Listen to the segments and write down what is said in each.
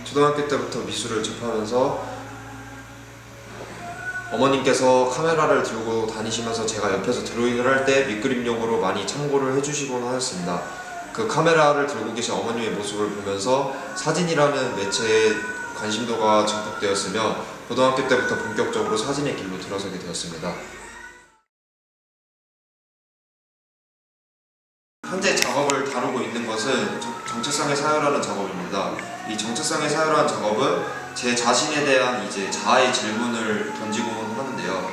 초등학교 때부터 미술을 접하면서 어머님께서 카메라를 들고 다니시면서 제가 옆에서 드로잉을 할 때 밑그림용으로 많이 참고를 해주시곤 하였습니다. 그 카메라를 들고 계신 어머님의 모습을 보면서 사진이라는 매체에 관심도가 증폭되었으며 고등학교 때부터 본격적으로 사진의 길로 들어서게 되었습니다. 현재 작업을 다루고 있는 것은 정체성의 사유라는 작업입니다. 이 정체성의 사유라는 작업은 제 자신에 대한 자아의 질문을 던지곤 하는데요.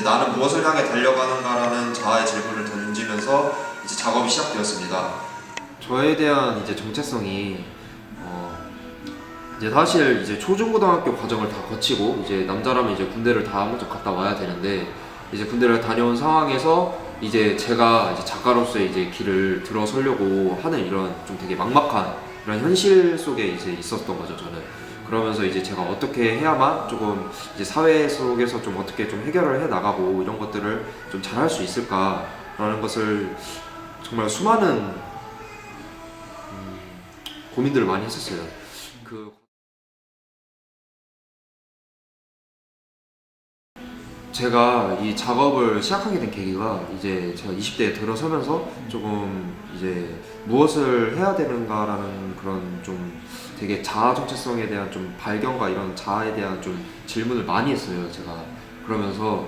나는 무엇을 향해 달려가는가라는 자아의 질문을 던지면서 작업이 시작되었습니다. 저에 대한 정체성이 사실 초중고등학교 과정을 다 거치고 남자라면 군대를 다 먼저 갔다 와야 되는데 군대를 다녀온 상황에서 제가 작가로서의 길을 들어서려고 하는 이런 좀 되게 막막한 이런 현실 속에 있었던 거죠, 저는. 그러면서 제가 어떻게 해야만 조금 사회 속에서 좀 어떻게 좀 해결을 해 나가고 이런 것들을 좀 잘할 수 있을까라는 것을 정말 수많은 고민들을 많이 했었어요. 제가 이 작업을 시작하게 된 계기가 제가 20대에 들어서면서 조금 무엇을 해야 되는가라는 그런 좀 되게 자아 정체성에 대한 좀 발견과 이런 자아에 대한 좀 질문을 많이 했어요, 제가. 그러면서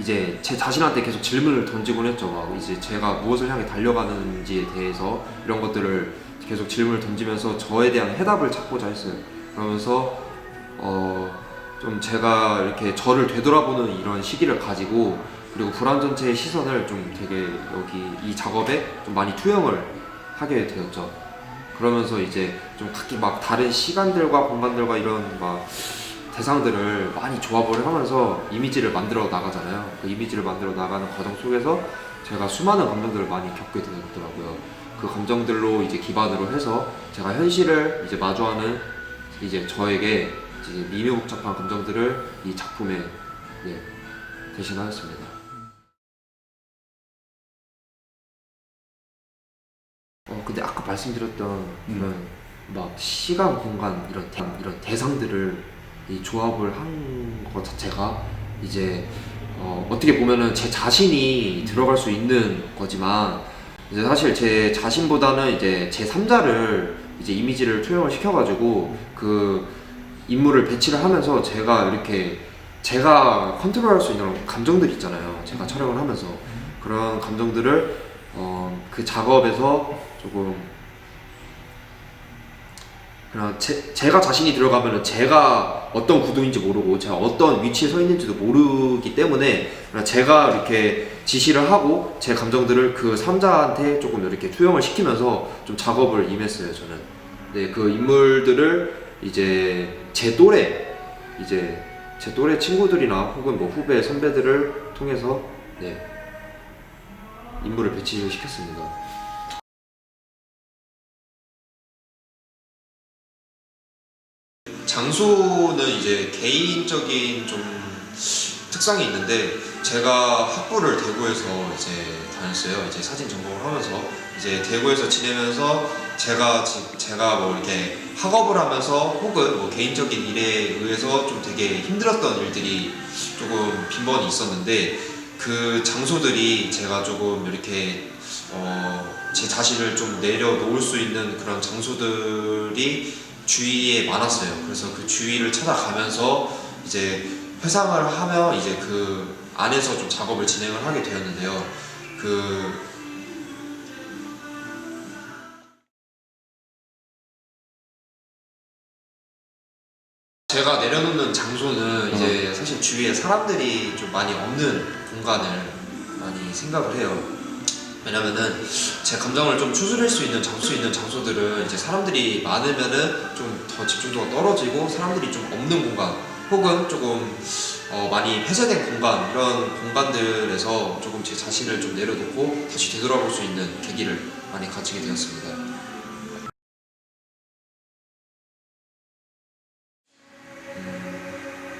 제 자신한테 계속 질문을 던지곤 했죠. 막 제가 무엇을 향해 달려가는지에 대해서 이런 것들을 계속 질문을 던지면서 저에 대한 해답을 찾고자 했어요. 그러면서 좀 제가 이렇게 저를 되돌아보는 이런 시기를 가지고, 그리고 불안 전체의 시선을 좀 되게 여기 이 작업에 좀 많이 투영을 하게 되었죠. 그러면서 좀 각기 막 다른 시간들과 공간들과 이런 막 대상들을 많이 조합을 하면서 이미지를 만들어 나가잖아요. 그 이미지를 만들어 나가는 과정 속에서 제가 수많은 감정들을 많이 겪게 되더라고요. 그 감정들로 기반으로 해서 제가 현실을 마주하는 저에게 미묘복잡한 감정들을 이 작품에 대신하였습니다. 근데 아까 말씀드렸던 이런 막 시간, 공간 이런 대상들을 이 조합을 한 것 자체가 어떻게 보면은 제 자신이 들어갈 수 있는 거지만 사실 제 자신보다는 제 3자를 이미지를 투영을 시켜가지고 그 인물을 배치를 하면서 제가 이렇게 제가 컨트롤할 수 있는 감정들 있잖아요. 제가 촬영을 하면서 그런 감정들을 그 작업에서 조금 그냥 제가 자신이 들어가면은 제가 어떤 구도인지 모르고 제가 어떤 위치에 서 있는지도 모르기 때문에 그냥 제가 이렇게 지시를 하고 제 감정들을 그 3자한테 조금 이렇게 투영을 시키면서 좀 작업을 임했어요, 저는. 네, 그 인물들을 제 또래 친구들이나 혹은 뭐 후배 선배들을 통해서 인물을 배치를 시켰습니다. 장소는 개인적인 좀 특성이 있는데, 제가 학부를 대구에서 다녔어요. 사진 전공을 하면서 대구에서 지내면서 제가 뭐 이렇게 학업을 하면서 혹은 뭐 개인적인 일에 의해서 좀 되게 힘들었던 일들이 조금 빈번히 있었는데, 그 장소들이 제가 조금 이렇게 제 자신을 좀 내려놓을 수 있는 그런 장소들이 주위에 많았어요. 그래서 그 주위를 찾아가면서 회상을 하며 그 안에서 좀 작업을 진행을 하게 되었는데요. 제가 내려놓는 장소는 사실 주위에 사람들이 좀 많이 없는 공간을 많이 생각을 해요. 왜냐면은 제 감정을 좀 추스릴 수 있는 장소들은 사람들이 많으면은 좀 더 집중도가 떨어지고, 사람들이 좀 없는 공간 혹은 조금 많이 폐쇄된 공간, 이런 공간들에서 조금 제 자신을 좀 내려놓고 다시 되돌아볼 수 있는 계기를 많이 가지게 되었습니다.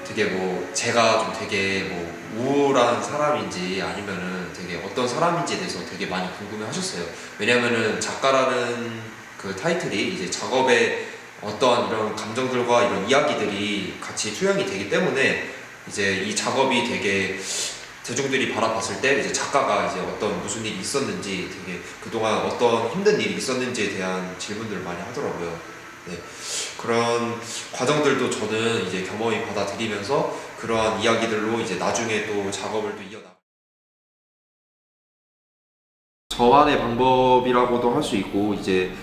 되게 뭐 제가 좀 되게 뭐 우울한 사람인지 아니면은 되게 어떤 사람인지에 대해서 되게 많이 궁금해 하셨어요. 왜냐면은 작가라는 그 타이틀이 이제 작업에 어떠한 이런 감정들과 이런 이야기들이 같이 투영이 되기 때문에 이제 이 작업이 되게 대중들이 바라봤을 때 이제 작가가 이제 어떤 무슨 일이 있었는지 되게 그동안 어떤 힘든 일이 있었는지에 대한 질문들을 많이 하더라고요. 네. 그런 과정들도 저는 이제 겸허히 받아들이면서 그러한 이야기들로 이제 나중에 또 작업을 또 이어나가. 저만의 방법이라고도 할 수 있고 이제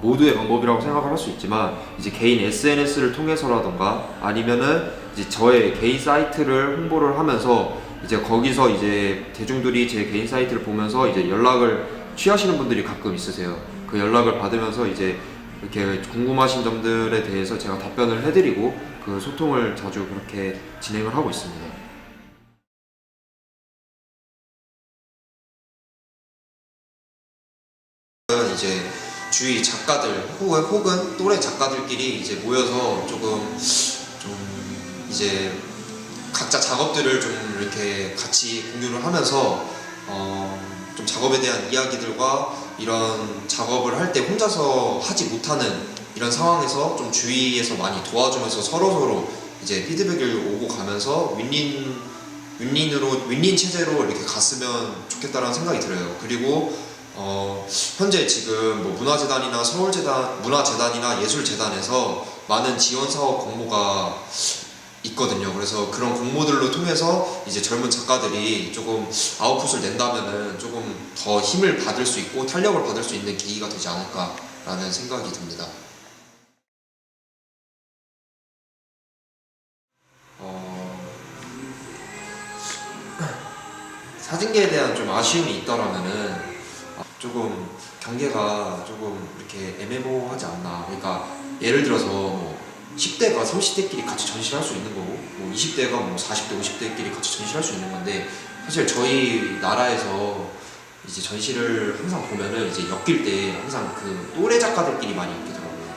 모두의 방법이라고 생각을 할 수 있지만 이제 개인 SNS를 통해서라던가 아니면은 이제 저의 개인 사이트를 홍보를 하면서 이제 거기서 이제 대중들이 제 개인 사이트를 보면서 이제 연락을 취하시는 분들이 가끔 있으세요. 그 연락을 받으면서 이제 이렇게 궁금하신 점들에 대해서 제가 답변을 해드리고 그 소통을 자주 그렇게 진행을 하고 있습니다. 이제 주위 작가들 혹은 또래 작가들끼리 이제 모여서 조금 좀 이제 각자 작업들을 좀 이렇게 같이 공유를 하면서 좀 작업에 대한 이야기들과 이런 작업을 할 때 혼자서 하지 못하는 이런 상황에서 좀 주위에서 많이 도와주면서 서로 이제 피드백을 오고 가면서 윈윈 체제로 이렇게 갔으면 좋겠다라는 생각이 들어요. 그리고 현재 지금 뭐 문화재단이나 문화재단이나 예술재단에서 많은 지원 사업 공모가 있거든요. 그래서 그런 공모들로 통해서 이제 젊은 작가들이 조금 아웃풋을 낸다면은 조금 더 힘을 받을 수 있고 탄력을 받을 수 있는 계기가 되지 않을까라는 생각이 듭니다. 사진계에 대한 좀 아쉬움이 있더라면은 조금 경계가 조금 이렇게 애매모호하지 않나. 그러니까 예를 들어서 뭐 10대가 30대끼리 같이 전시를 할 수 있는 거고 뭐 20대가 뭐 40대, 50대끼리 같이 전시를 할 수 있는 건데 사실 저희 나라에서 이제 전시를 항상 보면은 이제 엮일 때 항상 그 또래 작가들끼리 많이 엮이더라고요.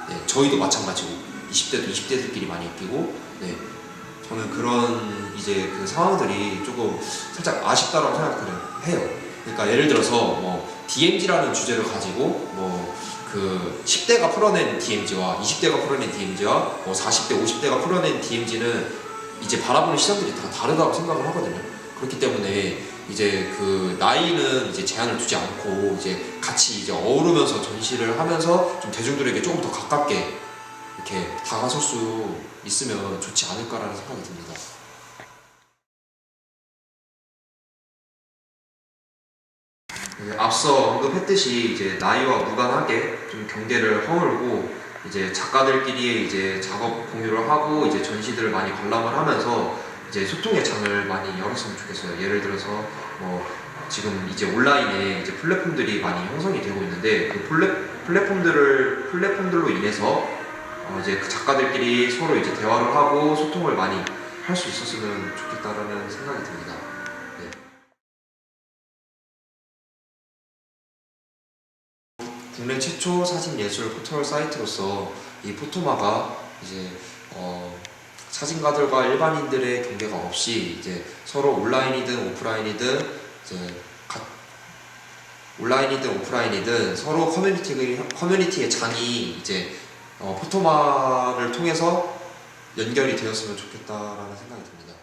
네, 저희도 마찬가지고 20대도 20대들끼리 많이 엮이고 네, 저는 그런 이제 그 상황들이 조금 살짝 아쉽다라고 생각을 해요. 그러니까 예를 들어서 뭐 DMZ라는 주제를 가지고 뭐 그 10대가 풀어낸 DMZ와 20대가 풀어낸 DMZ와 뭐 40대, 50대가 풀어낸 DMZ는 이제 바라보는 시선들이 다 다르다고 생각을 하거든요. 그렇기 때문에 이제 그 나이는 이제 제한을 두지 않고 이제 같이 이제 어우르면서 전시를 하면서 좀 대중들에게 조금 더 가깝게 이렇게 다가설 수 있으면 좋지 않을까라는 생각이 듭니다. 앞서 언급했듯이 이제 나이와 무관하게 좀 경계를 허물고 이제 작가들끼리 이제 작업 공유를 하고 이제 전시들을 많이 관람을 하면서 이제 소통의 장을 많이 열었으면 좋겠어요. 예를 들어서 뭐 지금 이제 온라인에 이제 플랫폼들이 많이 형성이 되고 있는데 그 플랫폼들로 인해서 이제 그 작가들끼리 서로 이제 대화를 하고 소통을 많이 할 수 있었으면 좋겠다라는 생각이 듭니다. 네. 국내 최초 사진 예술 포털 사이트로서 이 포토마가 이제 사진가들과 일반인들의 경계가 없이 이제 서로 온라인이든 오프라인이든 서로 커뮤니티의 장이 이제 포토마를 통해서 연결이 되었으면 좋겠다라는 생각이 듭니다.